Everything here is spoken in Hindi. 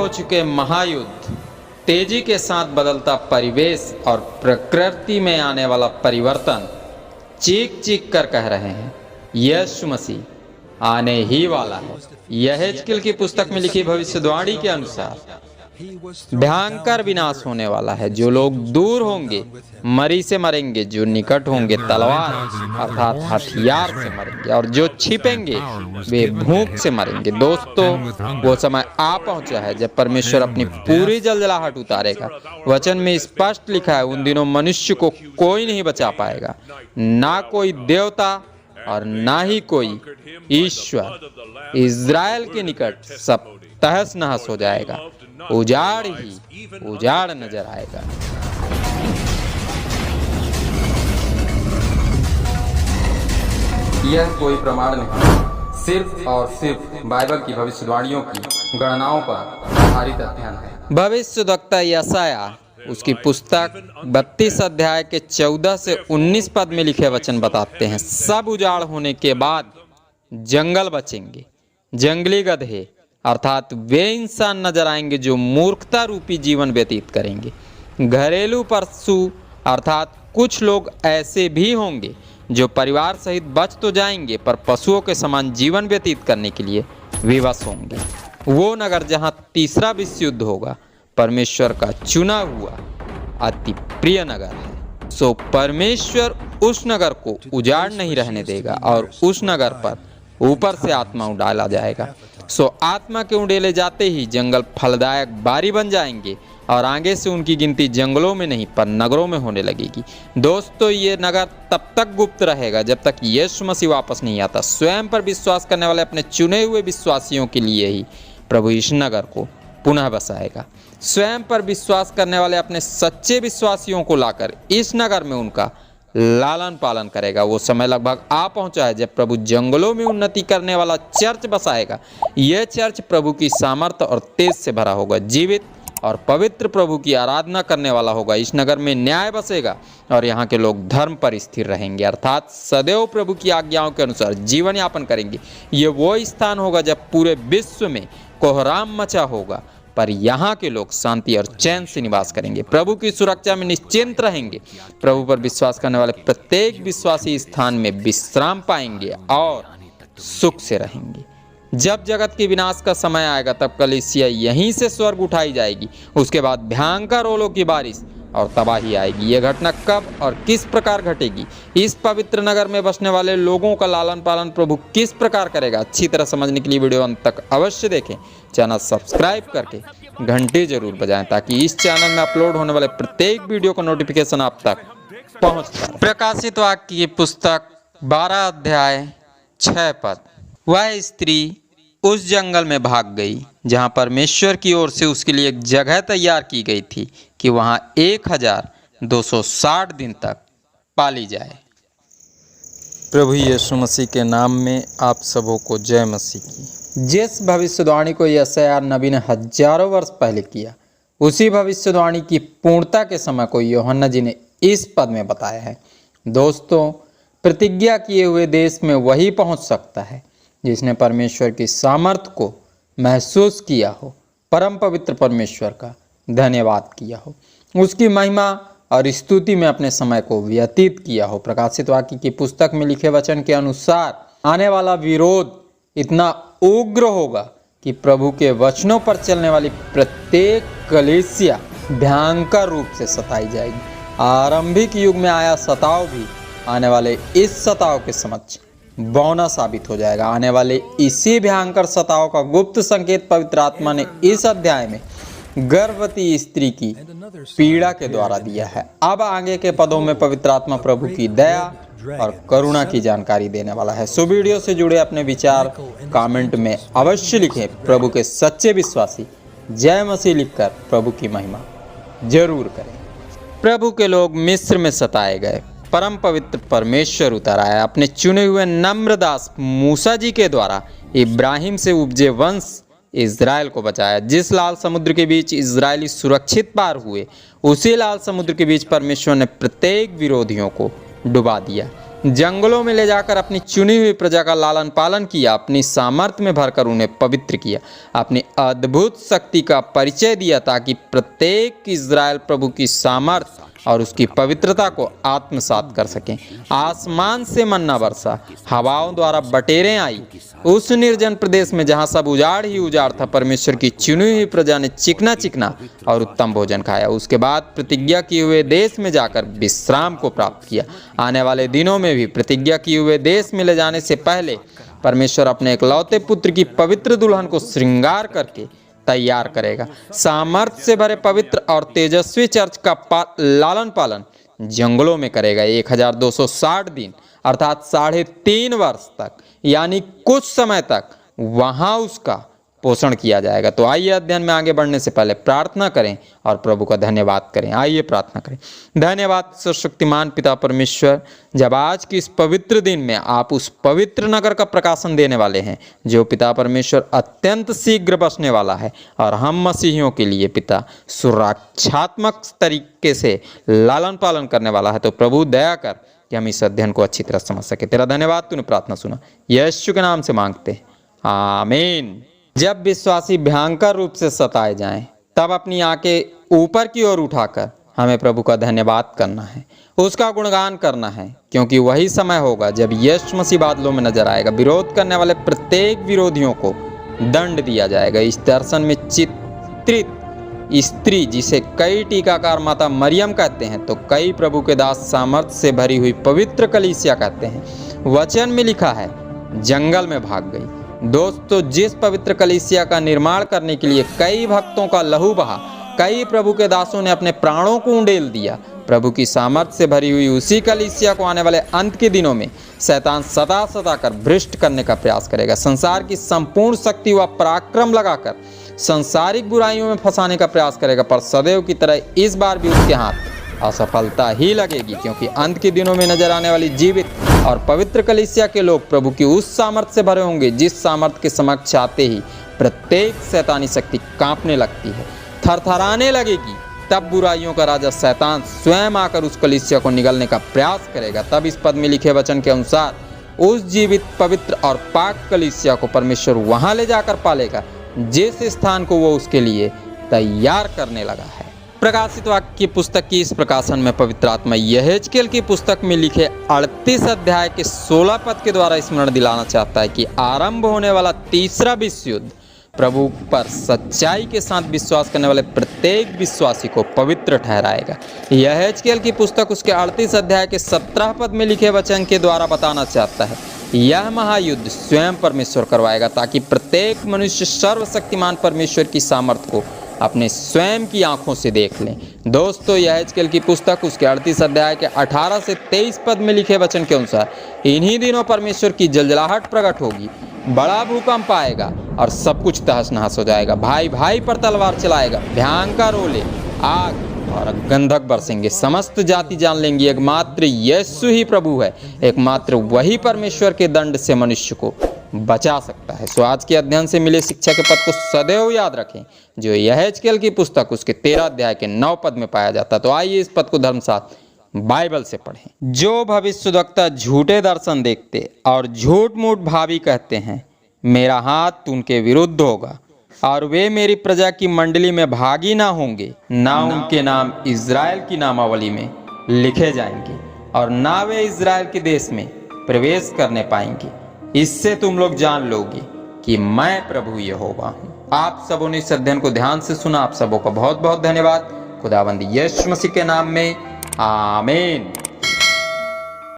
चुके महायुद्ध, तेजी के साथ बदलता परिवेश और प्रकृति में आने वाला परिवर्तन चीख चीख कर कह रहे हैं यीशु मसीह आने ही वाला है। यहेजकेल की पुस्तक में लिखी भविष्यवाणी के अनुसार भयंकर विनाश होने वाला है। जो लोग दूर होंगे मरी से मरेंगे, जो निकट होंगे तलवार अर्थात हथियार से मरेंगे, और जो छिपेंगे वे भूख से मरेंगे। दोस्तों, वो समय आ पहुंचा है जब परमेश्वर अपनी पूरी जलजलाहट उतारेगा। वचन में स्पष्ट लिखा है, उन दिनों मनुष्य को कोई नहीं बचा पाएगा, ना कोई देवता और ना ही कोई ईश्वर। इज़राइल के निकट सब तहस नहस हो जाएगा, उजाड़ ही उजाड़ नजर आएगा। यह कोई प्रमाण नहीं, सिर्फ और सिर्फ बाइबल की भविष्यवाणियों की गणनाओं पर आधारित अध्ययन है। भविष्यद्वक्ता यशायाह उसकी पुस्तक 32 अध्याय के 14 से 19 पद में लिखे वचन बताते हैं, सब उजाड़ होने के बाद जंगल बचेंगे, जंगली गधे अर्थात वे इंसान नजर आएंगे जो मूर्खता रूपी जीवन व्यतीत करेंगे। घरेलू पशु अर्थात कुछ लोग ऐसे भी होंगे जो परिवार सहित बच तो जाएंगे पर पशुओं के समान जीवन व्यतीत करने के लिए विवश होंगे। वो नगर जहां तीसरा विश्व युद्ध होगा परमेश्वर का चुना हुआ अति प्रिय नगर है। सो परमेश्वर उस नगर को उजाड़ नहीं रहने देगा और उस नगर पर ऊपर से आत्मा उड़ाला जाएगा। सो आत्मा के उड़ेले जाते ही जंगल फलदायक बारी बन जाएंगे और आगे से उनकी गिनती जंगलों में नहीं पर नगरों में होने लगेगी। दोस्तों, ये नगर तब तक गुप्त रहेगा जब तक यीशु मसीह वापस नहीं आता। स्वयं पर विश्वास करने वाले अपने चुने हुए विश्वासियों के लिए ही प्रभु इस नगर को पुनः बसाएगा। स्वयं पर विश्वास करने वाले अपने सच्चे विश्वासियों को लाकर इस नगर में उनका लालन पालन करेगा। वो समय लगभग आ पहुंचा है जब प्रभु जंगलों में उन्नति करने वाला चर्च बसाएगा। यह चर्च प्रभु की सामर्थ्य और तेज से भरा होगा, जीवित और पवित्र प्रभु की आराधना करने वाला होगा। इस नगर में न्याय बसेगा और यहाँ के लोग धर्म पर स्थिर रहेंगे अर्थात सदैव प्रभु की आज्ञाओं के अनुसार जीवन यापन करेंगे। ये वो स्थान होगा जब पूरे विश्व में कोहराम मचा होगा पर यहाँ के लोग शांति और चैन से निवास करेंगे, प्रभु की सुरक्षा में निश्चिंत रहेंगे। प्रभु पर विश्वास करने वाले प्रत्येक विश्वासी स्थान में विश्राम पाएंगे और सुख से रहेंगे। जब जगत के विनाश का समय आएगा तब कलीसिया यहीं से स्वर्ग उठाई जाएगी। उसके बाद भयंकर ओलों की बारिश और तबाही आएगी। यह घटना कब और किस प्रकार घटेगी, इस पवित्र नगर में बसने वाले लोगों का लालन पालन प्रभु किस प्रकार करेगा, अच्छी तरह समझने के लिए वीडियो अंत तक अवश्य देखें। चैनल सब्सक्राइब करके घंटी जरूर बजाएं ताकि इस चैनल में अपलोड होने वाले प्रत्येक वीडियो का नोटिफिकेशन आप तक पहुंचता रहे। प्रकाशित वाक्य की पुस्तक 12 अध्याय 6 पद। वह स्त्री उस जंगल में भाग गई जहां परमेश्वर की ओर से उसके लिए एक जगह तैयार की गई थी कि वहां 1260 दिन तक पाली जाए। प्रभु यीशु मसीह के नाम में आप सबों को जय मसीह की। जिस भविष्यवाणी को यशायाह नबी ने हजारों वर्ष पहले किया, उसी भविष्यवाणी की पूर्णता के समय को यूहन्ना जी ने इस पद में बताया है। दोस्तों, प्रतिज्ञा किए हुए देश में वही पहुंच सकता है जिसने परमेश्वर की सामर्थ्य को महसूस किया हो, परम पवित्र परमेश्वर का धन्यवाद किया हो, उसकी महिमा और स्तुति में अपने समय को व्यतीत किया हो। प्रकाशित वाक्य की पुस्तक में लिखे वचन के अनुसार आने वाला विरोध इतना उग्र होगा कि प्रभु के वचनों पर चलने वाली प्रत्येक कलीसिया भयंकर रूप से सताई जाएगी। आरंभिक युग में आया सताव भी आने वाले इस सताव के समक्ष बौना साबित हो जाएगा। आने वाले इसी भयंकर सताव का गुप्त संकेत पवित्र आत्मा ने इस अध्याय में गर्भवती स्त्री की पीड़ा के द्वारा दिया है। अब आगे के पदों में पवित्र आत्मा प्रभु की दया और करुणा की जानकारी देने वाला है। सो वीडियो से जुड़े अपने विचार कमेंट में अवश्य लिखें। प्रभु के सच्चे विश्वासी जय मसीह लिखकर प्रभु की महिमा जरूर करें। प्रभु के लोग मिस्र में सताए गए, परम पवित्र परमेश्वर उतर आया अपने चुने हुए नम्र दास मूसा जी के द्वारा इब्राहिम से उपजे वंश इज़राइल को बचाया। जिस लाल समुद्र के बीच इज़राइली सुरक्षित पार हुए, उसी लाल समुद्र के बीच परमेश्वर ने प्रत्येक विरोधियों को डुबा दिया। जंगलों में ले जाकर अपनी चुनी हुई प्रजा का लालन पालन किया, अपनी सामर्थ्य में भरकर उन्हें पवित्र किया, अपनी अद्भुत शक्ति का परिचय दिया ताकि प्रत्येक इज़राइल प्रभु की सामर्थ्य और उसकी पवित्रता को आत्मसात कर सकें। आसमान से मन्ना बरसा, हवाओं द्वारा बटेरें आई। उस निर्जन प्रदेश में जहाँ सब उजाड़ ही उजाड़ था, परमेश्वर की चुनी हुई प्रजा ने चिकना चिकना और उत्तम भोजन खाया। उसके बाद प्रतिज्ञा किए हुए देश में जाकर विश्राम को प्राप्त किया। आने वाले दिनों में भी प्रतिज्ञा किए हुए देश में ले जाने से पहले परमेश्वर अपने एकलौते पुत्र की पवित्र दुल्हन को श्रृंगार करके तैयार करेगा। सामर्थ्य से भरे पवित्र और तेजस्वी चर्च का लालन पालन जंगलों में करेगा 1260 दिन अर्थात 3.5 वर्ष तक, यानी कुछ समय तक वहां उसका पोषण किया जाएगा। तो आइए अध्ययन में आगे बढ़ने से पहले प्रार्थना करें और प्रभु का धन्यवाद करें। आइए प्रार्थना करें। धन्यवाद सर्वशक्तिमान पिता परमेश्वर, जब आज की इस पवित्र दिन में आप उस पवित्र नगर का प्रकाशन देने वाले हैं जो पिता परमेश्वर अत्यंत शीघ्र बसने वाला है और हम मसीहियों के लिए पिता सुरक्षात्मक तरीके से लालन पालन करने वाला है। तो प्रभु दया कर कि हम इस अध्ययन को अच्छी तरह समझ सके। तेरा धन्यवाद, तूने प्रार्थना सुना, यीशु के नाम से मांगते हैं, आमीन। जब विश्वासी भयंकर रूप से सताए जाएं, तब अपनी आंखें ऊपर की ओर उठाकर हमें प्रभु का धन्यवाद करना है, उसका गुणगान करना है, क्योंकि वही समय होगा जब यीशु मसीह बादलों में नजर आएगा। विरोध करने वाले प्रत्येक विरोधियों को दंड दिया जाएगा। इस दर्शन में चित्रित स्त्री, जिसे कई टीकाकार माता मरियम कहते हैं तो कई प्रभु के दास सामर्थ्य से भरी हुई पवित्र कलीसिया कहते हैं। वचन में लिखा है जंगल में भाग गई। दोस्तों, जिस पवित्र कलीसिया का निर्माण करने के लिए कई भक्तों का लहू बहा, कई प्रभु के दासों ने अपने प्राणों को उंडेल दिया, प्रभु की सामर्थ्य से भरी हुई उसी कलीसिया को आने वाले अंत के दिनों में शैतान सदा सदा कर भ्रष्ट करने का प्रयास करेगा। संसार की संपूर्ण शक्ति व पराक्रम लगाकर सांसारिक बुराइयों में फंसाने का प्रयास करेगा, पर सदैव की तरह इस बार भी उसके हाथ असफलता ही लगेगी, क्योंकि अंत के दिनों में नजर आने वाली जीवित और पवित्र कलीसिया के लोग प्रभु की उस सामर्थ्य से भरे होंगे जिस सामर्थ्य के समक्ष आते ही प्रत्येक शैतानी शक्ति कांपने लगती है, थरथराने लगेगी। तब बुराइयों का राजा शैतान स्वयं आकर उस कलीसिया को निगलने का प्रयास करेगा। तब इस पद में लिखे वचन के अनुसार उस जीवित, पवित्र और पाक कलीसिया को परमेश्वर वहां ले जाकर पालेगा जिस स्थान को वो उसके लिए तैयार करने लगा है। प्रकाशित वाक्य की पुस्तक की इस प्रकाशन में पवित्र आत्मा यहेजकेल की पुस्तक में लिखे 38 अध्याय के 16 पद के द्वारा स्मरण दिलाना चाहता है कि आरंभ होने वाला तीसरा विश्व युद्ध प्रभु पर सच्चाई के साथ विश्वास करने वाले प्रत्येक विश्वासी को पवित्र ठहराएगा। यहेजकेल की पुस्तक उसके 38 अध्याय के 17 पद में लिखे वचन के द्वारा बताना चाहता है यह महायुद्ध स्वयं परमेश्वर करवाएगा, ताकि प्रत्येक मनुष्य सर्वशक्तिमान परमेश्वर की सामर्थ्य को अपने स्वयं की आंखों से देख लें। दोस्तों, यहेजकेल की पुस्तक उसके 38 अध्याय के 18 से 23 पद में लिखे वचन के अनुसार इन्हीं दिनों परमेश्वर की जलजलाहट प्रकट होगी, बड़ा भूकंप आएगा और सब कुछ तहस नहस हो जाएगा। भाई भाई पर तलवार चलाएगा, भयंकर ओले, आग और गंधक बरसेंगे। समस्त जाति जान लेंगी एकमात्र यीशु ही प्रभु है, एकमात्र वही परमेश्वर के दंड से मनुष्य को बचा सकता है। सो आज के अध्ययन से मिले शिक्षा के पद को सदैव याद रखें, जो यहेजकेल की पुस्तक उसके 13 अध्याय के 9 पद में पाया जाता है। तो आइए इस पद को धर्म साथ बाइबल से पढ़ें। जो भविष्यद्वक्ता झूठे दर्शन देखते और झूठ मूठ भावी कहते हैं, मेरा हाथ उनके विरुद्ध होगा और वे मेरी प्रजा की मंडली में भागी ना होंगे, ना उनके नाम इज़राइल की नामावली में लिखे जाएंगे और ना वे इज़राइल के देश में प्रवेश करने पाएंगे। इससे तुम लोग जान लोगे कि मैं प्रभु यहोवा हूँ। आप सबों ने इस अध्ययन को ध्यान से सुना। आप सबों का बहुत बहुत धन्यवाद। खुदावंद यीशु मसीह के नाम में आमीन।